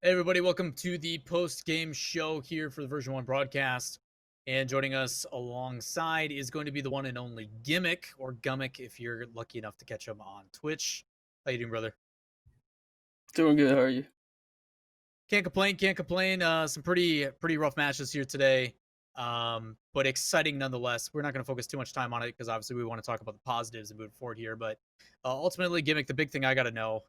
Hey everybody, welcome to the post-game show here for the version 1 broadcast. And joining us alongside is going to be the one and only Gimmick, or Gummick if you're lucky enough to catch him on Twitch. How you doing, brother? Doing good. How are you? Can't complain, can't complain. Some pretty rough matches here today. But exciting nonetheless. We're not going to focus too much time on it because obviously we want to talk about the positives and move forward here. But ultimately, Gimmick, the big thing I got to know,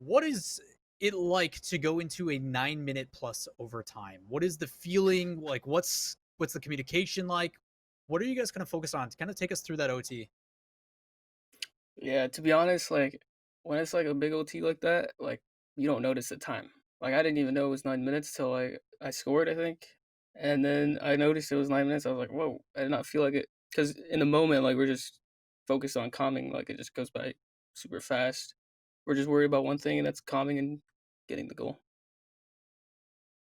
what is it like to go into a 9-minute plus overtime? What is the feeling like? What's the communication like? What are you guys going to focus on to kind of take us through that OT? Yeah, to be honest, when it's like a big OT like that, you don't notice the time. Like I didn't even know it was 9 minutes till I scored, I think, and then I noticed it was 9 minutes. I was like, whoa! I did not feel like it because in the moment, like we're just focused on calming. Like it just goes by super fast. We're just worried about one thing, and that's calming and getting the goal.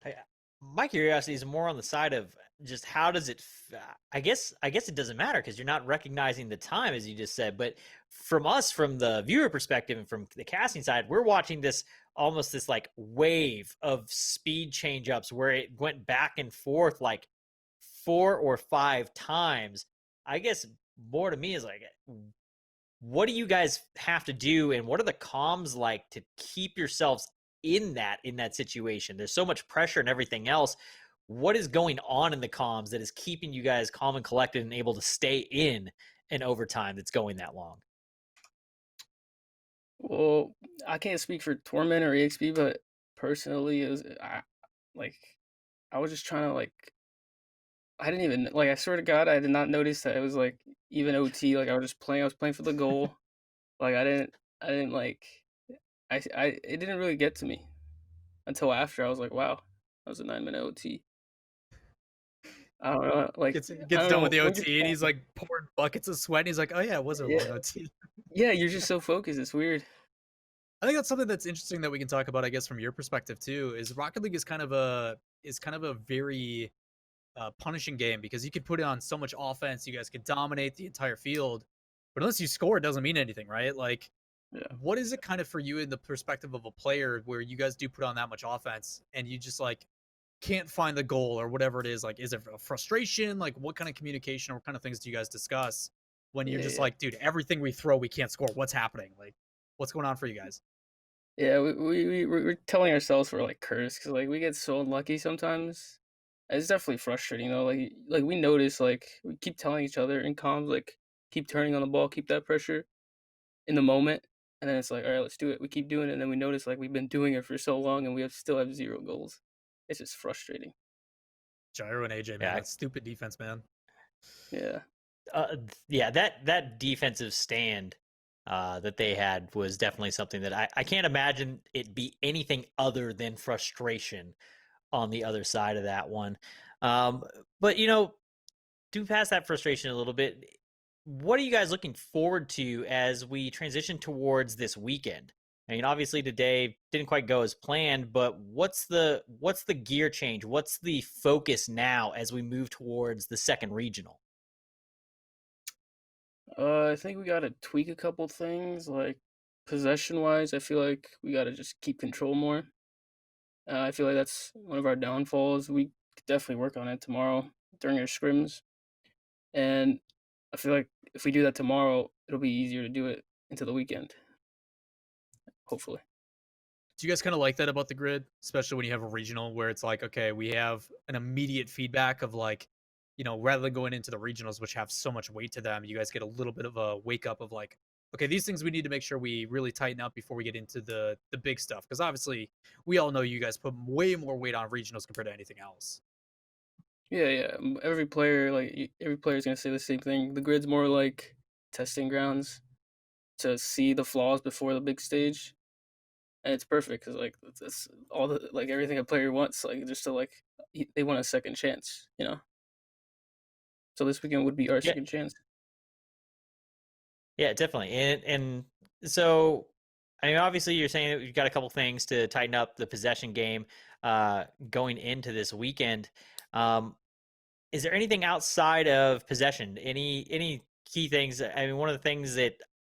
I- My curiosity is more on the side of just how does it I guess it doesn't matter because you're not recognizing the time as you just said, but from us, from the viewer perspective and from the casting side, we're watching this almost this like wave of speed change ups where it went back and forth like 4 or 5 times. I guess more to me is like, what do you guys have to do and what are the comms like to keep yourselves in that situation? There's so much pressure and everything else. What is going on in the comms that is keeping you guys calm and collected and able to stay in an overtime that's going that long? Well, I can't speak for Torment or EXP, but personally, like I was just trying to I didn't even like. I swear to God, I did not notice that it was like even OT. Like I was just playing. I was playing for the goal. Like I didn't like. It didn't really get to me until after. I was like, wow, that was a 9 minute OT. I don't know. I Gets don't done with know the when you're OT and he's like pouring buckets of sweat. And he's like, "Oh yeah, it was a yeah, long OT." yeah. You're just so focused. It's weird. I think that's something that's interesting that we can talk about, I guess, from your perspective too. Is Rocket League is kind of a very punishing game because you could put on so much offense, you guys could dominate the entire field, but unless you score, it doesn't mean anything, right? Like, Yeah. what is it kind of for you in the perspective of a player where you guys do put on that much offense and you just like can't find the goal or whatever it is? Like, is it a frustration? Like, what kind of communication or what kind of things do you guys discuss when you're Yeah. just Yeah. like, dude, everything we throw, we can't score? What's happening? Like, what's going on for you guys? Yeah. We're telling ourselves we're like cursed because like we get so unlucky sometimes. It's definitely frustrating though. Like we notice we keep telling each other in comms keep turning on the ball, keep that pressure in the moment, and then it's like all right, let's do it. We keep doing it, and then we notice like we've been doing it for so long, and still have zero goals. It's just frustrating. Gyro and AJ, man, Yeah, that stupid defense, man. Yeah, yeah, that defensive stand that they had was definitely something that I can't imagine it be anything other than frustration on the other side of that one. Um, but do past that frustration a little bit. What are you guys looking forward to as we transition towards this weekend? I mean, obviously today didn't quite go as planned, but what's the gear change? What's the focus now as we move towards the second regional? I think we gotta tweak a couple things like possession wise. I feel like we gotta just keep control more. I feel like that's one of our downfalls. We could definitely work on it tomorrow during our scrims. And I feel like if we do that tomorrow, it'll be easier to do it into the weekend, hopefully. Do you guys kind of like that about the grid, especially when you have a regional where it's like, okay, we have an immediate feedback of like, rather than going into the regionals, which have so much weight to them, you guys get a little bit of a wake up of like, okay, these things we need to make sure we really tighten up before we get into the big stuff. Because obviously, we all know you guys put way more weight on regionals compared to anything else. Yeah, yeah. Every player is gonna say the same thing. The grid's more like testing grounds to see the flaws before the big stage, and it's perfect because that's all the everything a player wants. Like just to they want a second chance, you know. So this weekend would be our Yeah, second chance. yeah, definitely. And so, I mean, obviously, you're saying that we've got a couple things to tighten up the possession game going into this weekend. Um, is there anything outside of possession? Any key things? I mean, one of the things that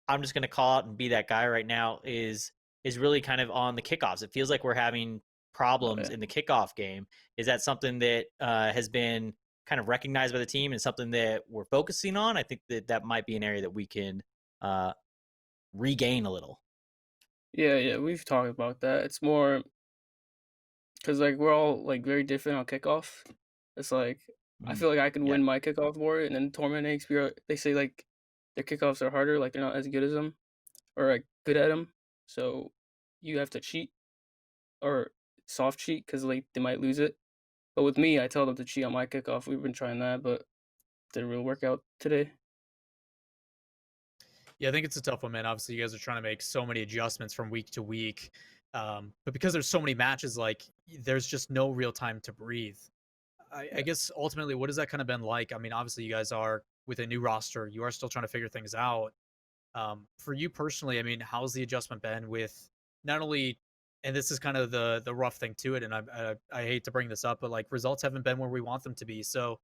I'm just going to call out and be that guy right now is really kind of on the kickoffs. It feels like we're having problems yeah. in the kickoff game. Is that something that has been kind of recognized by the team and something that we're focusing on? I think that might be an area that we can regain a little. Yeah, we've talked about that. It's more because like we're all like very different on kickoff. It's like I Mm, feel like I can yeah. win my kickoff more, and then Torment and XP they say like their kickoffs are harder, like they're not as good as them or like good at them. So you have to cheat or soft cheat because like they might lose it. But with me, I tell them to cheat on my kickoff. We've been trying that, but didn't really work out today. Yeah, I think it's a tough one, man. Obviously, you guys are trying to make so many adjustments from week to week, but because there's so many matches, like there's just no real time to breathe. I Yeah. guess ultimately, what has that kind of been like? I mean, obviously, you guys are with a new roster. You are still trying to figure things out. For you personally, I mean, how's the adjustment been with not only, and this is kind of the rough thing to it, and I hate to bring this up, but like results haven't been where we want them to be. So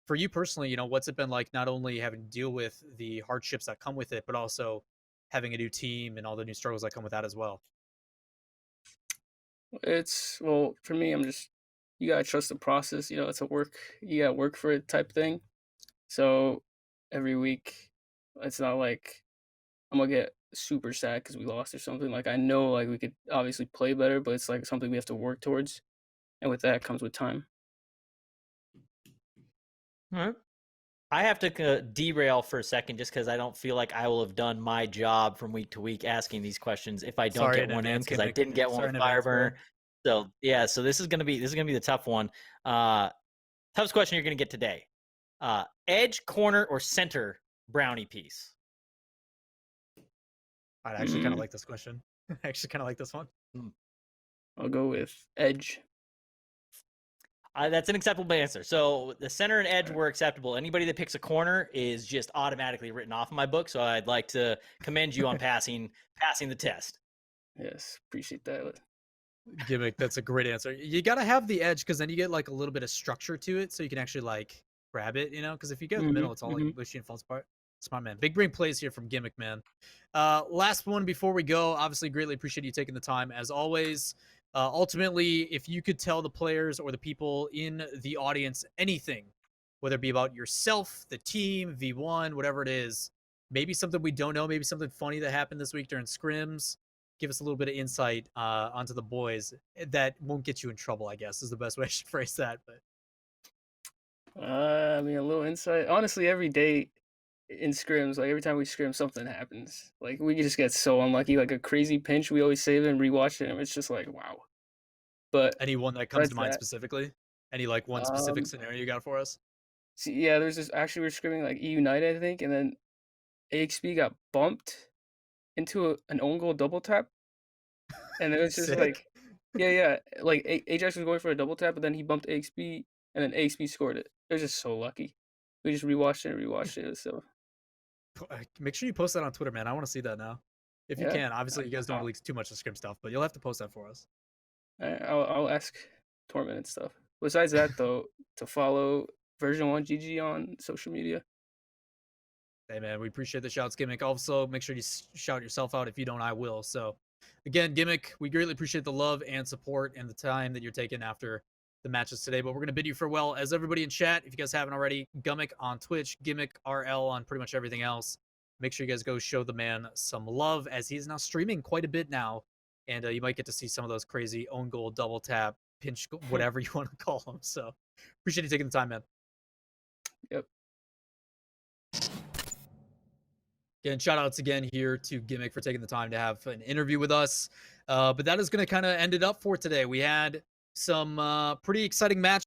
for you personally, what's it been like not only having to deal with the hardships that come with it, but also having a new team and all the new struggles that come with that as well? It's well for me. I'm just you gotta trust the process. It's a work. You gotta work for it type thing. So every week, it's not like I'm gonna get super sad because we lost or something. Like I know like we could obviously play better, but it's like something we have to work towards, and with that comes with time. All right. I have to derail for a second just because I don't feel like I will have done my job from week to week asking these questions if I don't Sorry get in one in advance, because I Gimmick. didn't get one Sorry with in advance, bro. Fireburner. So yeah, so this is gonna be the tough one. Toughest question you're gonna get today. Edge, corner, or center brownie piece? I actually kind of Mm, like this question. I actually kind of like this one. I'll go with Edge. That's an acceptable answer. So the center and edge were acceptable. Anybody that picks a corner is just automatically written off in my book. So I'd like to commend you on passing the test. Yes, appreciate that. Gimmick, that's a great answer. You got to have the edge because then you get like a little bit of structure to it so you can actually like grab it, because if you get in the Hmm middle, it's all like hmm mushy and falls apart. Smart man. Big brain plays here from Gimmick, man. Last one before we go. Obviously, greatly appreciate you taking the time as always. Ultimately, if you could tell the players or the people in the audience anything, whether it be about yourself, the team, V1, whatever it is, maybe something we don't know, maybe something funny that happened this week during scrims, give us a little bit of insight onto the boys that won't get you in trouble, I guess is the best way I should phrase that. But I mean, a little insight. Honestly, every day in scrims, like every time we scrim, something happens. Like we just get so unlucky. Like a crazy pinch, we always save it and rewatch it, and it's just like wow. But any one that comes to that's mind that. specifically? Any like one specific Um, scenario you got for us? See, yeah, there's this actually we are scrimming like E United, I think, and then AXP got bumped into an own goal double tap, and it was just Sick. like, yeah, like Ajax was going for a double tap, but then he bumped AXP, and then AXP scored it. It was just so lucky. We just rewatched it and rewatched it. So Make sure you post that on Twitter, man. I want to see that now. If you yeah, can. Obviously, you guys don't I'll, release too much of scrim stuff, but you'll have to post that for us. I'll ask Torment and stuff. Besides that, though, to follow version 1 GG on social media. Hey, man, we appreciate the shouts, Gimmick. Also, make sure you shout yourself out. If you don't, I will. So, again, Gimmick, we greatly appreciate the love and support and the time that you're taking after the matches today. But we're going to bid you farewell. As everybody in chat, if you guys haven't already, Gimmick on Twitch, Gimmick RL on pretty much everything else. Make sure you guys go show the man some love as he's now streaming quite a bit now. And you might get to see some of those crazy own goal, double tap, pinch, whatever you want to call them. So, appreciate you taking the time, man. Yep. Again, shout outs again here to Gimmick for taking the time to have an interview with us. But that is going to kind of end it up for today. We had some pretty exciting matches.